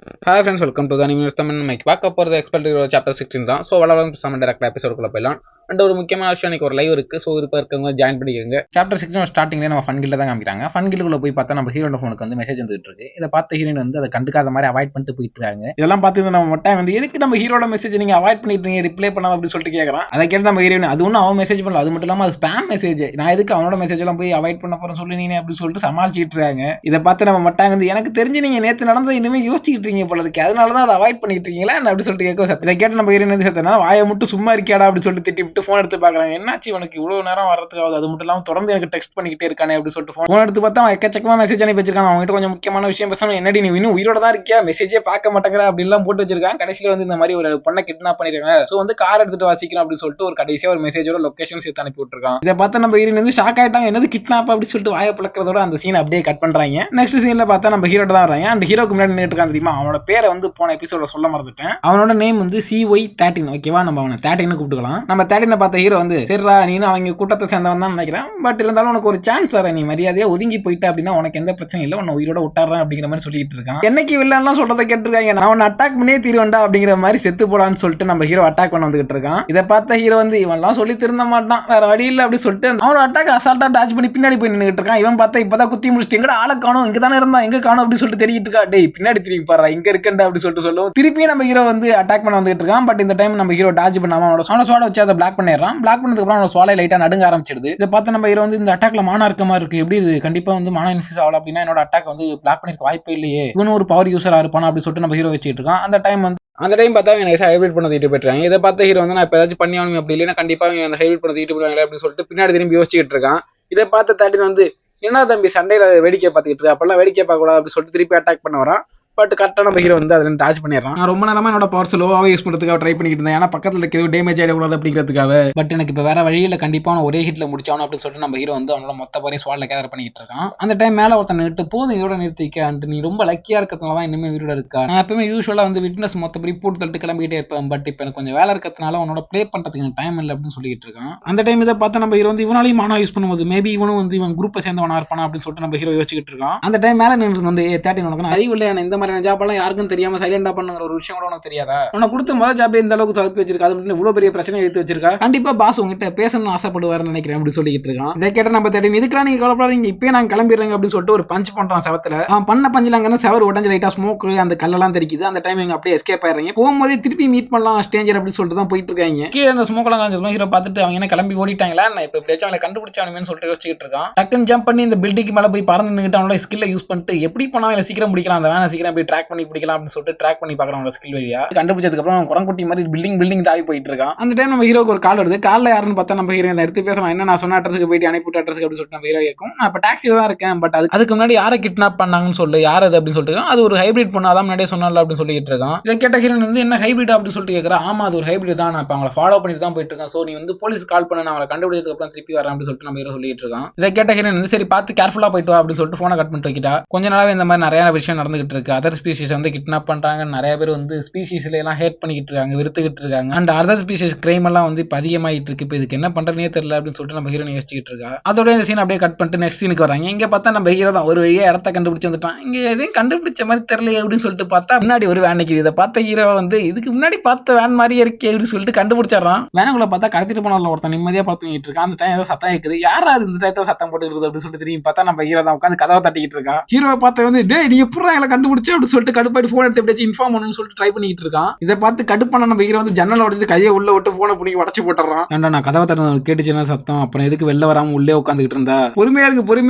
Hi friends, welcome to the Anime News Tamil. நம்ம பார்க்க போறது எக்ஸ்பெக்ட் சாப்டர் 16 தான். ஸோ வளவளம் சம டேரக்ட் எபிசோடுக்குள்ள போயிடலாம். அண்ட் ஒரு முக்கியமான விஷயம், இன்னைக்கு ஒரு லைவ் இருக்கு. ஸோ இருப்ப இருக்கவங்க ஜாயின் பண்ணிக்கோங்க. சாப்டர் 16 ஸ்டார்டிங்லேயே நம்ம ஃபன் கில்ல தான் காமிக்கிறாங்க. ஃபன் கில்லுக்குள்ள போய் பார்த்தா நம்ம ஹீரோட ஃபோனுக்கு வந்து மெசேஜ் வந்துட்டு இருக்கு. இதை பார்த்த ஹீரோயின் வந்து அதை கண்டுக்காத மாதிரி அவாய்ட் பண்ணிட்டு போயிட்டு இருக்காங்க. இதெல்லாம் பார்த்து நம்ம மட்டும் வந்து எதுக்கு நம்ம ஹீரோட மெசேஜ் நீங்க அவாய்ட் பண்ணிட்டு இருக்கீங்க, ரிப்ளை பண்ணாம அப்படின்னு சொல்லிட்டு கேட்கறான். அதை கேட்டு நம்ம ஹீரோயின் அது ஒன்றும் அவன் மெசேஜ் பண்ணல, அது மட்டும் இல்லாமல் அது ஸ்பேம் மெசேஜ், நான் எதுக்கு அவனோட மெசேஜ் எல்லாம் போய் அவாய்ட் பண்ண போறேன்னு சொல்லி நீங்க அப்படின்னு சொல்லிட்டு சமாளிச்சிட்டு இருக்காங்க. இதை பார்த்து நம்ம மட்டும் வந்து எனக்கு தெரிஞ்சு நீங்க நேற்று நடந்த இனிமே யோசிச்சுட்டு இருக்கீங்க போல இருக்கு, அதனாலதான் அதை அவாய்ட் பண்ணிட்டு இருக்கீங்களா அப்படி சொல்லிட்டு கேட்க. இதை கேட்டு நம்ம ஹீரோயின் வந்து சேர்த்தனா வாயை மட்டும் சும்மா இருக்கியாடா அப்படின்னு சொல்லிட்டு திட்டி விட்டு போன் எடுத்து பாக்குறாங்க. என்னாச்சு உனக்கு இவ்வளவு நேரம் வரதுக்காவது, அது மட்டும் இல்லாமல் தொடர்ந்து எனக்கு டெக்ஸ்ட் பண்ணிக்கிட்டே இருக்கானே அப்படின்னு சொல்லிட்டு போன் எடுத்து பார்த்தா அவன் எக்கச்சக்கமா மெசேஜ் அனுப்பி வச்சிருக்கான். அவங்ககிட்ட கொஞ்சம் முக்கியமான விஷயம் பேசணும், என்னடி நீ இன்னும் உயிரோட தான் இருக்கியா, மெசேஜே பார்க்க மாட்டேங்கிற அப்படின்லாம் போட்டு வச்சிருக்காங்க. கடைசியில வந்து இந்த மாதிரி ஒரு பொண்ணை கிட்னாப் பண்ணிருக்காங்க, ஸோ வந்து கார் எடுத்துட்டு வாசிக்கிறோம் அப்படின்னு சொல்லிட்டு ஒரு கடைசியா ஒரு மெசேஜோட லொகேஷன் சேர்த்து அனுப்பி விட்டுருக்கான். இதை பார்த்து நம்ம ஹீரோயின் வந்து ஷாக் ஆயிட்டாங்க, என்னது கிட்னாப் அப்படின்னு சொல்லிட்டு வாயை பிளக்கிறதோட அந்த சீன் அப்படியே கட் பண்றாங்க. நெக்ஸ்ட் சீன்ல பார்த்தா நம்ம ஹீரோட தான் வராங்க. அந்த ஹீரோக்கு முன்னாடி நின்றுட்டு இருக்கான் தெரியுமா, அவனோட பேரை வந்து போன எபிசோட சொல்ல மறந்துட்டேன். அவனோட நேம் வந்து CY13, ஓகேவா, நம்ம அவனை 13 கூப்பிட்டுக்கலாம். நம்ம 13 பார்த்த ஹீரோ வந்து சரிடா நீனும் அவங்க கூட்டத்தை சேர்ந்தவன் தான் நினைக்கிறேன், பட் இருந்தாலும் உனக்கு ஒரு சான்ஸ் வர, நீ மரியாதையா ஒதுங்கி போயிட்ட அப்படின்னா உனக்கு எந்த பிரச்சனையும் இல்லை, உன்னை உயிரோட விட்டாடுறேன் அப்படிங்கிற மாதிரி சொல்லிட்டு இருக்கான். என்னைக்கு வில்லன்லாம் சொல்றதை கேட்டிருக்காங்க, நான் உன்னை அட்டாக் பண்ணே தீர்வேண்டா அப்படிங்கிற மாதிரி செத்து போடான்னு சொல்லிட்டு நம்ம ஹீரோ அட்டாக் பண்ண வந்துகிட்டு இருக்கான். இதை பார்த்த ஹீரோ வந்து இவன்லாம் சொல்லி திருந்த மாட்டான், வேற வழி இல்லை அப்படின்னு சொல்லிட்டு அவனோட அட்டாக் அசால்ட்டா டாச் பண்ணி பின்னாடி போய் நின்றுட்டு இருக்கான். இவன் பார்த்தா இப்பதான் குத்தி முடிச்சுட்டு எங்கடா ஆளை காணும், இங்க தானே இருந்தான் எங்க காணும் அப்படின்னு சொல்லிட்டு தெரியிட்டு இருக்கா. டேய் பின்னாடி திரும்பி பாரு, இங்க இருக்கண்டா அப்படின்னு சொல்லிட்டு சொல்லுவோம். திருப்பி நம்ம ஹீரோ வந்து அட்டாக் பண்ண வந்துட்டு இருக்கான். பட் இந்த டைம் நம்ம ஹீரோ டாஜ் பண்ணாம அவனோட சோட வச்சு அதை பிளாக் பண்ணிடுறான். பிளாக் பண்ணதுக்கு அப்புறம் அவனோட சோலை லைட்டா நடுங்க ஆரம்பிச்சிடுது. இதை பார்த்து நம்ம ஹீரோ வந்து இந்த அட்டாக்ல மானா இருக்க மாதிரி இருக்கு, எப்படி இது கண்டிப்பா வந்து மானா இன்ஃபியூஸ் ஆகல அப்படின்னா என்னோட அட்டாக் வந்து பிளாக் பண்ணிருக்க வாய்ப்பே இல்லையே, இவனும் ஒரு பவர் யூசரா இருப்பானா அப்படின்னு சொல்லிட்டு நம்ம ஹீரோ வச்சுட்டு இருக்கான். அந்த டைம் பார்த்தா எனக்கு ஹைபிரிட் பண்ண தீட்டு போயிட்டாங்க. இதை பார்த்த ஹீரோ வந்து நான் இப்போ ஏதாச்சும் பண்ணி ஆகணும், அப்படி இல்லைன்னா கண்டிப்பா அந்த ஹைபிரிட் பண்ண தீட்டு போயிடுவாங்க அப்படின்னு சொல்லிட்டு பின்னாடி திரும்பி யோசிச்சுட்டு இருக்கான். இதை பார்த்த 13 வந்து என்ன தம்பி சண்டையில வேடிக்கை பார்த்துக்கிட்டு இருக்கு, அப்பெல்லாம் வேடிக்கை பார்க்க கூடாது அப்படின்னு சொல்லிட்டு திருப்பி அட்டாக் பண்ண வரான். பட் கரெக்டாக நம்ம ஹீரோ வந்து அதில் டாச் பண்ணிடுறான். நான் ரொம்ப நேரமா என்னோட பவர் ஸ்லோவாக யூஸ் பண்ணுறதுக்காக ட்ரை பண்ணிட்டு இருந்தேன், ஏன்னா பக்கத்தில் இருக்கிறது டேமேஜ் ஆகிடக்கூடாது அப்படிங்கிறதுக்காக. பட் எனக்கு இப்போ வேற வழியில் கண்டிப்பாக ஒரே ஹிட்ல முடிச்சானு அப்படின்னு சொல்லிட்டு நம்ம ஹீரோ வந்து அவனோட மொத்த பவரையும் ஸ்வாட்ல கேதர் பண்ணிட்டு இருக்கான். அந்த டைம் மேலே ஒருத்தன் நிறுத்து போதும் இதோட நிறுத்திக்க, நீ ரொம்ப லக்கியா இருக்கிறதுனால தான் இன்னுமே உயிரோட இருக்கா. நான் எப்பவுமே யூஸ்வலாக வந்து விட்னஸ் மொத்த ரிப்போர்ட் தள்ளிட்டு கிளம்பிக்கிட்டே இருப்பேன், பட் இப்போ எனக்கு கொஞ்சம் வேலை இருக்கிறதுனால உன்னோட ப்ளே பண்ணுறதுக்கு எனக்கு டைம் இல்லை அப்படின்னு சொல்லிட்டு இருக்கான். அந்த டைம் இதை பார்த்து நம்ம ஹீரோ வந்து இவனாலையும் மானா யூஸ் பண்ணும்போது மேபி இவனும் வந்து இவன் குரூப்பை சேர்ந்தவனா இருப்பானா அப்படின்னு சொல்லிட்டு நம்ம ஹீரோ யோசிச்சுட்டு இருக்கான். அந்த டைம் மேலே நின்று வந்து 13 உனக்கு அறிவு இல்லை, இந்த மாதிரி ஜாப்பெல்லாம் யாருக்கும் தெரியாம சைலண்டா பண்ணுங்கிற ஒரு விஷயம் கூட உனக்கு தெரியாதா, உனக்கு கொடுத்த முதல் ஜாப் இந்த அளவுக்கு தவிர்த்து வச்சிருக்கா, அது மட்டும் இவ்வளவு பெரிய பிரச்சனை எடுத்து வச்சிருக்கா, கண்டிப்பா பாஸ் உங்ககிட்ட பேசணும்னு ஆசைப்படுவாருன்னு நினைக்கிறேன் அப்படி சொல்லிட்டு இருக்கான். இதை கேட்ட நம்ம தெரியும் இதுக்கெல்லாம் நீங்க கவலைப்படாதீங்க, இப்பயே நாங்க கிளம்பிடுறேங்க அப்படின்னு சொல்லிட்டு ஒரு பஞ்ச் பண்றான் செவத்துல. அவன் பண்ண பஞ்சில் அங்கே செவர் உடஞ்சு லைட்டா ஸ்மோக் அந்த கல்லெல்லாம் தெரிக்குது. அந்த டைம் இங்க அப்படியே எஸ்கேப் ஆயிடுறாங்க. போகும்போதே திருப்பி மீட் பண்ணலாம் ஸ்டேஞ்சர் அப்படின்னு சொல்லிட்டு தான் போயிட்டு இருக்காங்க. கீழே அந்த ஸ்மோக் எல்லாம் காஞ்சிருக்கும். ஹீரோ பார்த்துட்டு அவங்க என்ன கிளம்பி ஓடிட்டாங்களா, நான் இப்ப எப்படியாச்சும் அவங்களை கண்டுபிடிச்சானுமே சொல்லிட்டு யோசிச்சுட்டு இருக்கான். டக்குன்னு ஜம்ப் பண்ணி இந்த பில்டிங் மேல போய் பறந்து நின்னுட்டு அவனோட ஸ்கில்ல யூஸ் பண்ணிட்டு எப்படி போனா சீக்கிரம் பிடிக்கலாம், அந்த வேலை சீக்கிரம் போய் ட்ராக் பண்ணி பிடிக்கலாம் அப்படின்னு சொல்லிட்டு ட்ராக் பண்ணி பாக்குறான் ஸ்கில் வழியா. கண்டுபிடிச்சதுக்கு அப்புறம் குரங்குட்டி மாதிரி பில்டிங் தாவி போயிட்டு இருக்கான். அந்த டைம் நம்ம ஹீரோக்கு ஒரு கால் வருது. கால்ல யாருன்னு பார்த்தா நம்ம ஹீரோ எடுத்து பேசலாம், என்ன நான் சொன்ன அட்ரஸ்க்கு போயிட்டு அனுப்பிவிட்ட அட்ரஸ்க்கு அப்படின்னு சொல்லிட்டு நம்ம ஹீரோ கேட்கும். நான் இப்போ டாக்ஸில தான் இருக்கேன், பட் அதுக்கு முன்னாடி யாரை கிட்னாப் பண்ணாங்கன்னு சொல்லு, யார் அது அப்படின்னு சொல்லிட்டு அது ஒரு ஹைபிரிட் பொண்ணு, அதான் முன்னாடியே சொன்னால அப்படின்னு சொல்லிட்டு இருக்கான். இதை கேட்ட ஹீரோ வந்து என்ன ஹைபிரிட் அப்படின்னு சொல்லிட்டு கேட்கறா. ஆமா அது ஒரு ஹைபிரிட் தான், நான் இப்போ அவங்களை ஃபாலோ பண்ணிட்டு தான் போயிட்டு இருக்கேன், சோ நீ வந்து போலீஸ் கால் பண்ண, நான் அவங்களை கண்டுபிடிச்சதுக்கு அப்புறம் திருப்பி வரேன் அப்படின்னு சொல்லிட்டு நம்ம ஹீரோ சொல்லிட்டு இருக்கான். இதை கேட்ட ஹீரோ வந்து சரி பார்த்து கேர்ஃபுல்லா போயிட்டு வா அப்படின்னு சொல்லிட்டு போனை கட் பண்ணிட்டு வைக்கிட்டா. கொஞ்ச நாளாவே இந்த மாதிரி நிறைய விஷயம் நடந்துகிட்டு இருக்கு, அதர் ஸ்பீசிஸ் வந்து கிட்னாப் பண்றாங்க, நிறைய பேர் வந்து ஸ்பீசிஸ்ல எல்லாம் ஹேட் பண்ணிக்கிட்டு இருக்காங்க, விருத்துக்கிட்டு இருக்காங்க. அண்ட் அதர் ஸ்பீசிஸ் கிரைம் எல்லாம் வந்து இப்போ அதிகமாயிட்டு இருக்கு, இப்போ இதுக்கு என்ன பண்றதுனே தெரியல அப்படின்னு சொல்லிட்டு நம்ம ஹீரோ யோசிச்சுட்டு இருக்கா. அதோட இந்த சீன் அப்படியே கட் பண்ணிட்டு நெக்ஸ்ட் சீனுக்கு வராங்க. இங்க பார்த்தா நம்ம ஹீரோ தான் ஒரு வழியா இடத்த கண்டுபிடிச்சு வந்துட்டான். இங்க எதையும் கண்டுபிடிச்ச மாதிரி தெரியல அப்படின்னு சொல்லிட்டு பார்த்தா முன்னாடி ஒரு வேன் நிக்குது. இதை பார்த்த ஹீரோ வந்து இதுக்கு முன்னாடி பார்த்த வேன் மாதிரியே இருக்கே அப்படின்னு சொல்லிட்டு கண்டுபிடிச்சிடறான். வேனுக்குள்ள பார்த்தா கடத்திட்டு போனால ஒருத்தன் நிம்மதியா பார்த்துக்கிட்டு இருக்கான். அந்த டைம் ஏதோ சத்தம் கேட்குது, யாரா இந்த டைத்துல சத்தம் போட்டுக்கிறது அப்படின்னு சொல்லிட்டு திரும்பி பார்த்தா நம்ம ஹீரோ தான் உட்காந்து கதவை தட்டிக்கிட்டு இருக்கான். ஹீரோவை பார்த்த வந்து டே நீ எப்படி எங்களை கண்டுபிடிச்சு அப்படின்னு சொல்லிட்டு கடுப்பாயிட்டு போன் எடுத்து எப்படியாச்சும் இன்ஃபார்ம் பண்ணணும்னு சொல்லிட்டு ட்ரை பண்ணிட்டு இருக்கான். இதை பார்த்து கடுப்பான நம்ம ஹீரோ வந்து ஜன்னல் உடைச்சு கையை உள்ள விட்டு போனை புடிங்கி உடச்சு போட்டுறான். ஏன்டா நான் கதவை தட்டினது கேட்டுச்சுன்னா சத்தம், அப்புறம் எதுக்கு வெளில வராம உள்ளே உட்காந்துக்கிட்டு இருந்தா, பொறுமையா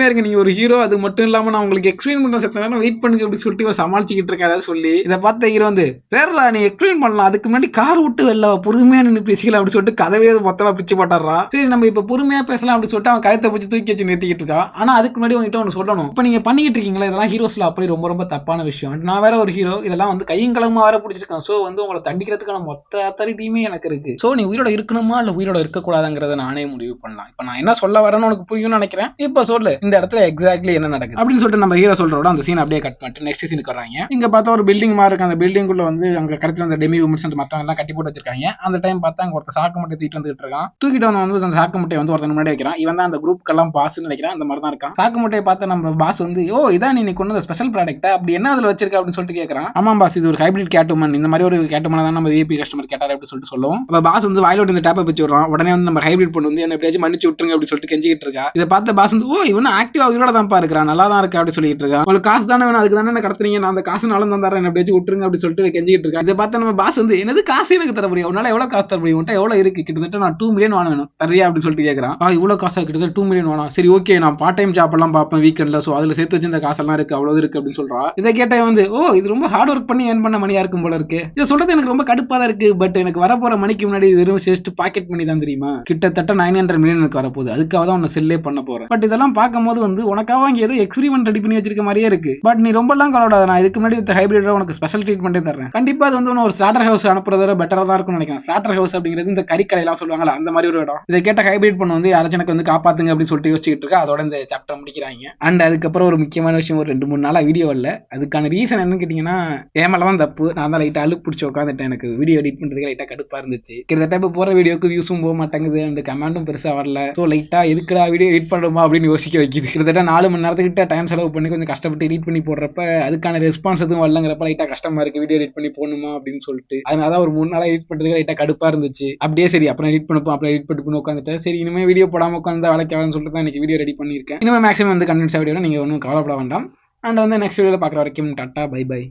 இருக்கு நீங்க ஒரு ஹீரோ, அது மட்டும் இல்லாம நான் உங்களுக்கு எக்ஸ்பிளைன் பண்ற சத்தம் வெயிட் பண்ணுங்க அப்படின்னு சொல்லிட்டு சமாளிச்சுக்கிட்டு இருக்கேன் ஏதாவது சொல்லி. இதை பார்த்த ஹீரோ வந்து சரிடா நீ எக்ஸ்பிளைன் பண்ணலாம், அதுக்கு முன்னாடி கார் விட்டு வெளில பொறுமையா நின்று பேசிக்கலாம் அப்படின்னு சொல்லிட்டு கதவே மொத்தமா பிச்சு போட்டுறான். சரி நம்ம இப்ப பொறுமையா பேசலாம் அப்படின்னு சொல்லிட்டு அவன் கயத்தை பிடிச்சி தூக்கி வச்சு நிறுத்திக்கிட்டு இருக்கான். ஆனா அதுக்கு முன்னாடி உங்ககிட்ட ஒன்று சொல்லணும், இப்ப நீங்க பண்ணிக்கிட்டு இருக்கீங்களா இதெல்லாம் ஹீரோஸ்ல அப்படி ரொம்ப ரொம்ப தப்பான விஷயம். நான் வேற ஒரு ஹீரோ, இதெல்லாம் வந்து கையங்களமா வேற பிடிச்சிருக்கேன், சோ வந்து உங்களை தண்டிக்கிறதுக்கான மொத்த அத்தாரிட்டியுமே எனக்கு இருக்கு. சோ நீ உயிரோட இருக்கணுமா இல்ல உயிரோட இருக்கக்கூடாதுங்கிறத நானே முடிவு பண்ணலாம். இப்ப நான் என்ன சொல்ல வரேன்னு உனக்கு புரியும்னு நினைக்கிறேன், இப்ப சொல்லு இந்த இடத்துல எக்ஸாக்ட்லி என்ன நடக்குது அப்படின்னு சொல்லிட்டு நம்ம ஹீரோ சொல்றோட அந்த சீன் அப்படியே கட் பண்ணிட்டு நெக்ஸ்ட் சீனுக்கு வராங்க. இங்க பார்த்தா ஒரு பில்டிங் மாதிரி இருக்கு. அந்த பில்டிங்குள்ள வந்து அங்க கரெக்டா அந்த டெமி உமன்ஸ் மத்தவங்க எல்லாம் கட்டி போட்டு வச்சிருக்காங்க. அந்த டைம் பார்த்தா அங்க ஒருத்தர் சாக்கு முட்டை தூக்கிட்டு வந்துட்டு இருக்கான். தூக்கிட்டு வந்து அந்த சாக்கு முட்டையை வந்து ஒருத்தர் முன்னாடி வைக்கிறான். இவன் தான் அந்த குரூப்க்கு எல்லாம் பாஸ்ன்னு நினைக்கிறேன், அந்த மாதிரி தான் இருக்கான். சாக்கு முட்டையை பார்த்த நம்ம பாஸ் வந்து ஓ இதான் நீ கொண்டு வந்த ஸ்பெஷல் ப்ராடக்ட் அப்படி என்ன அதுல வச்சிருக்க அப்படின்னு சொல்லிட்டு கேட்கறான். ஆமா பாஸ், இது ஒரு ஹைபிரிட் கேட்டுமன், இந்த மாதிரி ஒரு கேட்டுமன் தான் நம்ம விஐபி கஸ்டமர் கேட்டாரு அப்படின்னு சொல்லிட்டு சொல்லுவோம். அப்ப பாஸ் வந்து வாயிலோட இந்த டேப்பை வச்சு விடுறான். உடனே வந்து நம்ம ஹைபிரிட் பொண்ணு வந்து என்ன எப்படியாச்சும் மன்னிச்சு விட்டுருங்க அப்படின்னு சொல்லிட்டு கெஞ்சிக்கிட்டு இருக்கா. இதை பார்த்த பாஸ் வந்து, ஓ இவன் ஆக்டிவா உயிரோட தான் இருக்கிறான், நல்லா தான் இருக்கு அப்படின்னு சொல்லிட்டு இருக்கா. உங்களுக்கு காசு தானே வேணும், அதுக்கு தானே என்ன கடத்துறீங்க, நான் அந்த காசு நாளும் தான் தரேன், என்ன எப்படியாச்சும் விட்டுருங்க அப்படின்னு சொல்லிட்டு கெஞ்சிக்கிட்டு இருக்கா. இதை பார்த்து நம்ம பாஸ் வந்து, என்னது காசு எனக்கு தர முடியும், உன்னால எவ்வளவு காசு தர முடியும், உன்ட்ட எவ்வளவு இருக்கு, கிட்டத்தட்ட நான் 2 மில்லியன் வேணும் தரியா அப்படின்னு சொல்லிட்டு கேட்கறான். இவ்வளவு காசா, கிட்டத்தட்ட 2 மில்லியன் வேணும், சரி ஓகே நான் பார்ட் டைம் ஜாப் எல்லாம் பார்ப்பேன் வீக்கெண்ட்ல, சோ அதுல சேர்த்து வச்சு இந்த காசெல்லாம் இருக்கு, அவ்வளவு இருக்கு அப்படின்னு சொல்றா. இதை கேட்ட வந்து, ஓ இது ரொம்ப ஹார்ட் ஒர்க் பண்ணி ஏர்ன் பண்ண மணியா இருக்கும் போல இருக்கு. இதை சொல்றது எனக்கு ரொம்ப கடுப்பா தான் இருக்கு. பட் எனக்கு வரப்போற மணிக்கு முன்னாடி வெறும் சேர்த்து பாக்கெட் பண்ணி தான் தெரியுமா, கிட்டத்தட்ட 900 மில்லியன் எனக்கு வரப்போகுது, அதுக்காக தான் உன்னை செல்லே பண்ண போறேன். பட் இதெல்லாம் பார்க்கும்போது வந்து உனக்காக இங்க ஏதோ எக்ஸ்பெரிமெண்ட் ரெடி பண்ணி வச்சிருக்க மாதிரியே இருக்கு. பட் நீ ரொம்ப எல்லாம் கவலைப்படாத, நான் இதுக்கு முன்னாடி வித் ஹைபிரிட் உனக்கு ஸ்பெஷல் ட்ரீட்மெண்ட்டே தரேன். கண்டிப்பா அது வந்து ஒரு ஸ்டார்டர் ஹவுஸ் அனுப்புறத பெட்டரா தான் இருக்கும்னு நினைக்கிறேன். ஸ்டார்டர் ஹவுஸ் அப்படிங்கிறது இந்த கறிக்கடை எல்லாம் சொல்லுவாங்கல்ல, அந்த மாதிரி ஒரு இடம். இதை கேட்ட ஹைபிரிட் பொண்ணு வந்து யாராச்சும் எனக்கு வந்து காப்பாத்துங்க அப்படின்னு சொல்லிட்டு யோசிச்சுட்டு இருக்கா. அதோட இந்த சாப்டர் முடிக்கிறாங்க. அண்ட் அதுக்கப்புறம் ஒரு முக்கியமான விஷயம், ஒரு 2-3 நாளா வீடியோ இல்ல. அதுக்கான ரீசன் என்னன்னு கேட்டீங்கன்னா, ஏமால தான் தப்பு. நான் தான் லைட்டா அழுப்பு பிடிச்சி உட்காந்துட்டேன். எனக்கு வீடியோ எடிட் பண்றதுக்கு லைட்டா கடுப்பா இருந்துச்சு. கிட்டத்தட்ட இப்போ போற வீடியோக்கு வியூஸும் போக மாட்டேங்குது, அந்த கமெண்டும் பெருசா வரல. ஸோ லைட்டா எதுக்குடா வீடியோ எடிட் பண்ணணுமா அப்படின்னு யோசிக்க வைக்குது. கிட்டத்தட்ட 4 மணி நேரத்துக்கிட்ட டைம் செலவு பண்ணி கொஞ்சம் கஷ்டப்பட்டு எடிட் பண்ணி போடுறப்ப அதுக்கான ரெஸ்பான்ஸ் எதுவும் வரலங்கிறப்ப லைட்டா கஷ்டமா இருக்கு, வீடியோ எடிட் பண்ணி போடணுமா அப்படின்னு சொல்லிட்டு. அதனால ஒரு 3 நாளா எடிட் பண்றதுக்கு லைட்டா கடுப்பா இருந்துச்சு. அப்படியே சரி அப்புறம் எடிட் பண்ணுப்போம், அப்புறம் எடிட் பண்ணி உட்காந்துட்டேன். சரி இனிமே வீடியோ போடாம உட்காந்து வேலைக்காகன்னு சொல்லிட்டு தான் இன்னைக்கு வீடியோ ரெடி பண்ணியிருக்கேன். இனிமே மேக்ஸிமம் வந்து கன்வின்ஸ் வீடியோ நீங்க ஒன்றும் கவலைப்பட வேண்டாம். அண்ட் வந்து நெக்ஸ்ட் வீடியோல பார்க்குற வரைக்கும் டாட்டா பை பை.